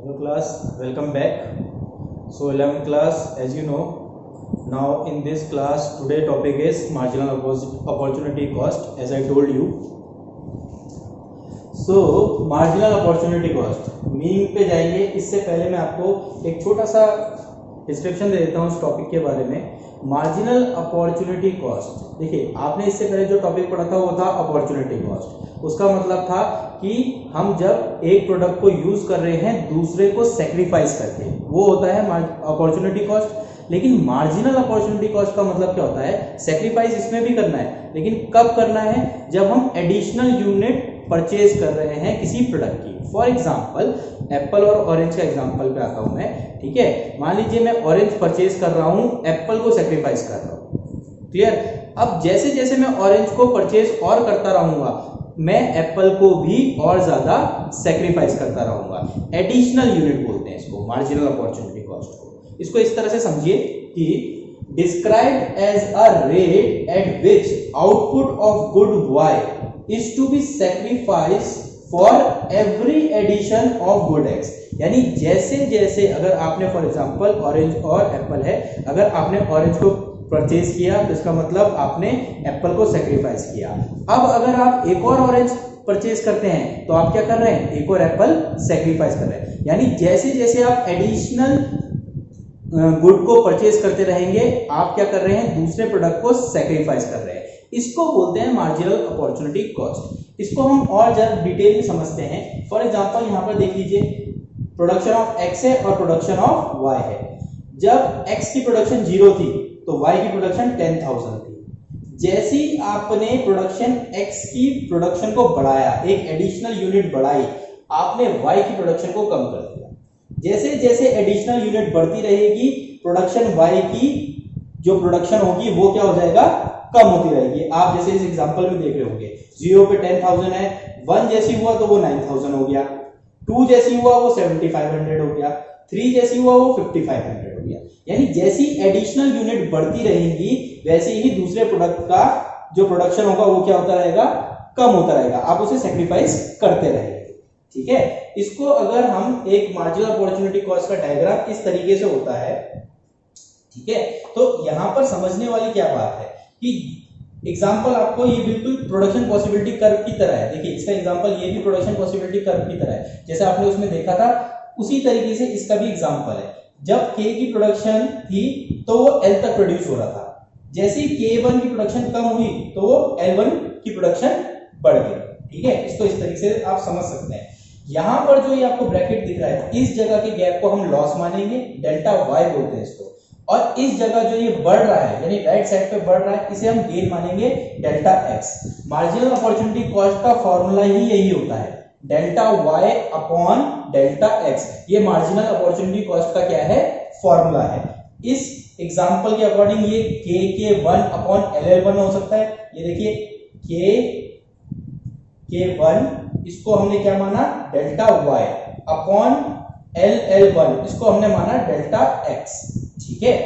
Hello class, welcome back. So 11th class, as you know, now in this class today topic is marginal opportunity cost, as I told you. So marginal opportunity cost meaning पे जाएंगे. इससे पहले मैं आपको एक छोटा सा description दे देता हूँ उस टॉपिक के बारे में. मार्जिनल अपॉर्चुनिटी कॉस्ट, देखिए आपने इससे पहले जो टॉपिक पढ़ा था वो था अपॉर्चुनिटी कॉस्ट. उसका मतलब था कि हम जब एक प्रोडक्ट को यूज कर रहे हैं दूसरे को सेक्रीफाइस करके, वो होता है अपॉर्चुनिटी कॉस्ट. लेकिन मार्जिनल अपॉर्चुनिटी कॉस्ट का मतलब क्या होता है? सेक्रीफाइस इसमें भी करना है, लेकिन कब करना है? जब हम एडिशनल यूनिट परचेज कर रहे हैं किसी प्रोडक्ट की. फॉर एग्जांपल एप्पल और ऑरेंज का एग्जांपल पे आता हूं मैं. ठीक है, मान लीजिए मैं ऑरेंज परचेज कर रहा हूं, एप्पल को सेक्रीफाइस कर रहा हूं. क्लियर? अब जैसे जैसे मैं ऑरेंज को परचेज और करता रहूंगा, मैं एप्पल को भी और ज्यादा सेक्रीफाइस करता रहूंगा. एडिशनल यूनिट बोलते हैं इसको, मार्जिनल अपॉर्चुनिटी कॉस्ट को. इसको इस तरह से समझिए कि described as a rate at which output of good Y is to be sacrificed for every addition of good X. यानी जैसे जैसे अगर आपने फॉर एग्जांपल ऑरेंज और एप्पल है, अगर आपने ऑरेंज को परचेज किया तो इसका मतलब आपने एप्पल को सेक्रीफाइस किया. अब अगर आप एक और ऑरेंज परचेज करते हैं तो आप क्या कर रहे हैं? एक और एप्पल सेक्रीफाइस कर रहे हैं. यानी जैसे जैसे आप एडिशनल गुड को परचेज करते रहेंगे, आप क्या कर रहे हैं? दूसरे प्रोडक्ट को सेक्रीफाइस कर रहे हैं. इसको बोलते हैं मार्जिनल अपॉर्चुनिटी कॉस्ट. इसको हम और ज्यादा डिटेल में समझते हैं. फॉर एग्जांपल यहां पर देख लीजिए, प्रोडक्शन ऑफ एक्स है और प्रोडक्शन ऑफ वाई है. जब एक्स की प्रोडक्शन 0 थी तो वाई की प्रोडक्शन 10,000 थी. जैसी आपने प्रोडक्शन एक्स की प्रोडक्शन को बढ़ाया, एक एडिशनल यूनिट बढ़ाई, आपने वाई की प्रोडक्शन को कम कर दिया. जैसे जैसे एडिशनल यूनिट बढ़ती रहेगी, प्रोडक्शन वाई की जो प्रोडक्शन होगी वो क्या हो जाएगा? कम होती रहेगी. आप जैसे इस एग्जांपल में देख रहे होंगे, 0 पे 10,000 है, 1 जैसी हुआ तो वो 9,000 हो गया, 2 जैसी हुआ वो 7,500 हो गया, 3 जैसी हुआ वो 5,500 हो गया. यानी जैसी एडिशनल यूनिट बढ़ती रहेंगी वैसे ही दूसरे प्रोडक्ट का जो प्रोडक्शन होगा वो क्या होता रहेगा? कम होता रहेगा. आप उसे सेक्रीफाइस करते रहेंगे. ठीक है, इसको अगर हम एक मार्जिनल अपॉर्चुनिटी कॉस्ट का डायग्राम इस तरीके से होता है. ठीक है, तो यहां पर समझने वाली क्या बात है कि एग्जांपल आपको ये बिल्कुल प्रोडक्शन पॉसिबिलिटी कर्व की तरह है. देखिए इसका एग्जांपल ये भी प्रोडक्शन पॉसिबिलिटी कर्व की तरह है, जैसे आपने उसमें देखा था उसी तरीके से इसका भी एग्जांपल है. जब K की प्रोडक्शन थी तो वो L तक प्रोड्यूस हो रहा था. जैसे ही K1 की प्रोडक्शन कम हुई तो वो L1 की प्रोडक्शन बढ़ गई. ठीक है, इसको इस तरीके से आप समझ सकते हैं. यहां पर जो ये आपको ब्रैकेट दिख रहा है, इस जगह के गैप को हम लॉस मानेंगे, डेल्टा वाई बोलते हैं इसको. और इस जगह जो ये बढ़ रहा है यानी राइट साइड पे बढ़ रहा है, इसे हम गेन मानेंगे delta X. Marginal opportunity cost का फॉर्मूला ही यही होता है, delta Y upon delta X. ये मार्जिनल अपॉर्चुनिटी कॉस्ट का क्या है? फॉर्मूला है. इस एग्जांपल के अकॉर्डिंग ये k1 अपॉन LL1 हो सकता है. ये देखिए k1 इसको हमने क्या माना? डेल्टा वाई अपॉन LL1 इसको हमने माना डेल्टा एक्स. ठीक है,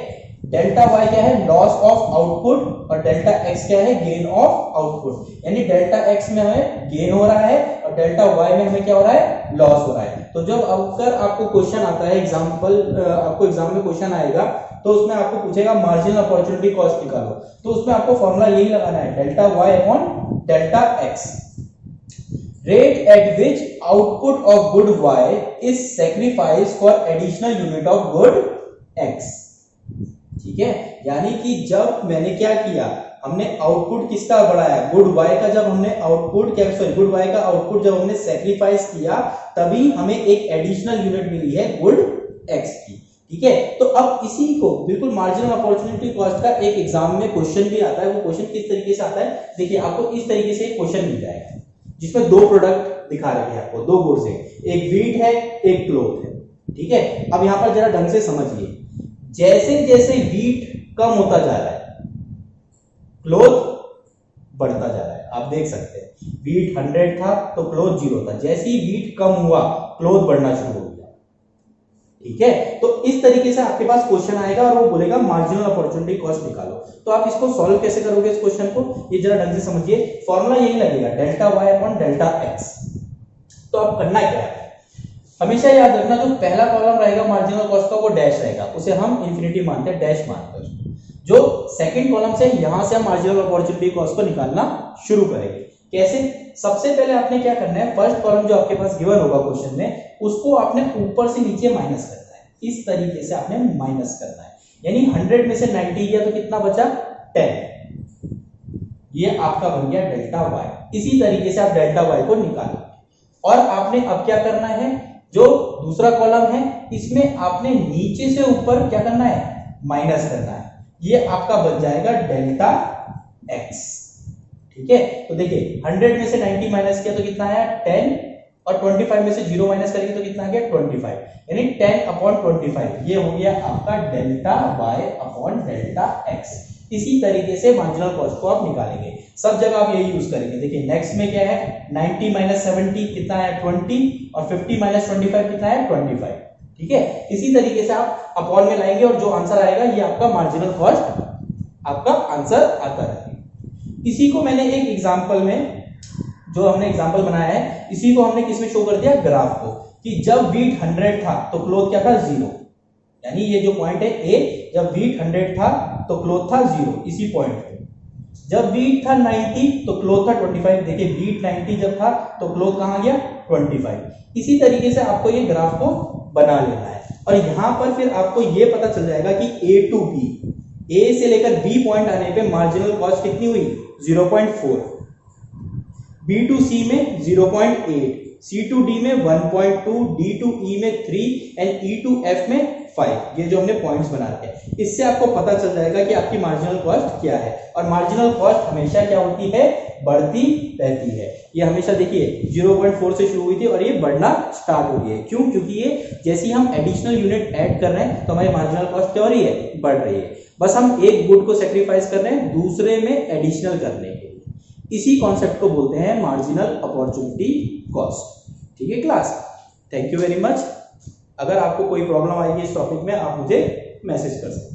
डेल्टा वाई क्या है? लॉस ऑफ आउटपुट, और डेल्टा एक्स क्या है? Gain of output. यानी डेल्टा एक्स में हमें गेन हो रहा है और डेल्टा वाई में हमें क्या हो रहा है? लॉस हो रहा है. तो जब अगर आपको क्वेश्चन आता है एग्जांपल, आपको एग्जाम में क्वेश्चन आएगा तो उसमें आपको पूछेगा मार्जिनल अपॉर्चुनिटी कॉस्ट निकालो, तो उसमें आपको फॉर्मूला यही लगाना है, delta Y upon delta X. Rate at which output of good y is sacrificed for additional unit of good x. ठीक है, यानी कि जब मैंने क्या किया, हमने आउटपुट किसका बढ़ाया? गुड y का. जब हमने आउटपुट क्या, सॉरी गुड y का आउटपुट जब हमने सेक्रीफाइस किया तभी हमें एक एडिशनल यूनिट मिली है गुड x की. ठीक है, तो अब इसी को बिल्कुल मार्जिनल अपॉर्चुनिटी कॉस्ट का एक एग्जाम में क्वेश्चन भी आता है. वो क्वेश्चन किस तरीके से आता है? देखिए आपको इस तरीके से एक क्वेश्चन मिल जाएगा जिसमें दो प्रोडक्ट दिखा रहे हैं आपको, दो गुड्स हैं, एक वीट है एक क्लोथ है. ठीक है, अब यहां पर जरा ढंग से समझिए, जैसे जैसे वीट कम होता जा रहा है क्लोथ बढ़ता जा रहा है. आप देख सकते हैं वीट 100 था तो क्लोथ 0 था. जैसे ही वीट कम हुआ क्लोथ बढ़ना शुरू हो गया. ठीक है, तो इस तरीके से आपके पास क्वेश्चन आएगा और वो बोलेगा मार्जिनल अपॉर्चुनिटी कॉस्ट निकालो. तो आप इसको सॉल्व कैसे करोगे इस क्वेश्चन को? ये जरा ढंग से समझिए. फॉर्मूला यही लगेगा, delta Y upon delta X. तो अब करना क्या है? हमेशा याद रखना जो पहला कॉलम रहेगा मार्जिनल कॉस्ट का वो डैश रहेगा, उसे हम इंफिनिटी मानते हैं, डैश मानते हैं उसको। जो सेकंड कॉलम से यहां से हम मार्जिनल अपॉर्चुनिटी कॉस्ट को निकालना शुरू करेंगे। कैसे? सबसे पहले आपने क्या करना है, फर्स्ट कॉलम जो आपके पास गिवन होगा क्वेश्चन में उसको आपने ऊपर से नीचे माइनस करना है। इस तरीके से आपने माइनस करना है, यानी 100 में से 90 गया तो कितना बचा 10, ये आपका बन गया डेल्टा वाई। इसी तरीके से आप डेल्टा वाई को निकालो। और आपने अब क्या करना है, जो दूसरा कॉलम है इसमें आपने नीचे से ऊपर क्या करना है, माइनस करना है, ये आपका बन जाएगा डेल्टा एक्स। ठीक है, तो देखिए 100 में से 90 माइनस किया तो कितना आया 10, और 25 में से 0 माइनस करेंगे तो कितना आ गया 25, यानी 10/25, ये हो गया आपका delta Y upon delta X. इसी तरीके से मार्जिनल कॉस्ट को आप निकालेंगे, सब जगह आप यही यूज करेंगे। देखिए नेक्स्ट में क्या है, 90 माइनस 70 कितना है 20, और 50 माइनस 25 कितना है 25। ठीक है, इसी तरीके से आप अपॉन में लाएंगे और जो आंसर आएगा ये आपका मार्जिनल कॉस्ट आपका आंसर आता है। इसी को मैंने एक एग्जांपल में, जो हमने एग्जांपल बनाया है, इसी को हमने किसमें शो कर दिया, ग्राफ को, कि जब वीट 100 था तो क्लोथ क्या था 0, यानी ये जो पॉइंट है ए, जब वीट 100 था तो क्लोथ था 0, इसी पॉइंट पे। जब वीट था 90 तो क्लोथ था 25। देखिए वीट 90 जब था तो क्लोथ कहां गया 25। इसी तरीके से आपको ये ग्राफ को बना लेना है, और यहां पर फिर आपको ये पता चल जाएगा कि ए टू बी, ए से लेकर बी पॉइंट आने पे मार्जिनल कॉस्ट कितनी हुई 0.4, बी टू सी में 0.8, सी टू डी में 1.2, डी टू ई में 3 एंड ई टू एफ में 5। ये जो हमने पॉइंट्स बना रखे हैं, इससे आपको पता चल जाएगा कि आपकी मार्जिनल कॉस्ट क्या है। और मार्जिनल कॉस्ट हमेशा क्या होती है, बढ़ती रहती है। ये हमेशा देखिए 0.4 से शुरू हुई थी और ये बढ़ना स्टार्ट हो गई है। क्यों? क्योंकि ये जैसे ही हम एडिशनल यूनिट ऐड कर रहे हैं तो हमारी मार्जिनल कॉस्ट क्या हो रही है, बढ़ रही है। बस हम एक गुड को सेक्रीफाइस कर रहे हैं दूसरे में एडिशनल करने के लिए। इसी कॉन्सेप्ट को बोलते हैं मार्जिनल अपॉर्चुनिटी कॉस्ट। ठीक है class, thank you very much. अगर आपको कोई प्रॉब्लम आएगी इस टॉपिक में आप मुझे मैसेज कर सकते हैं।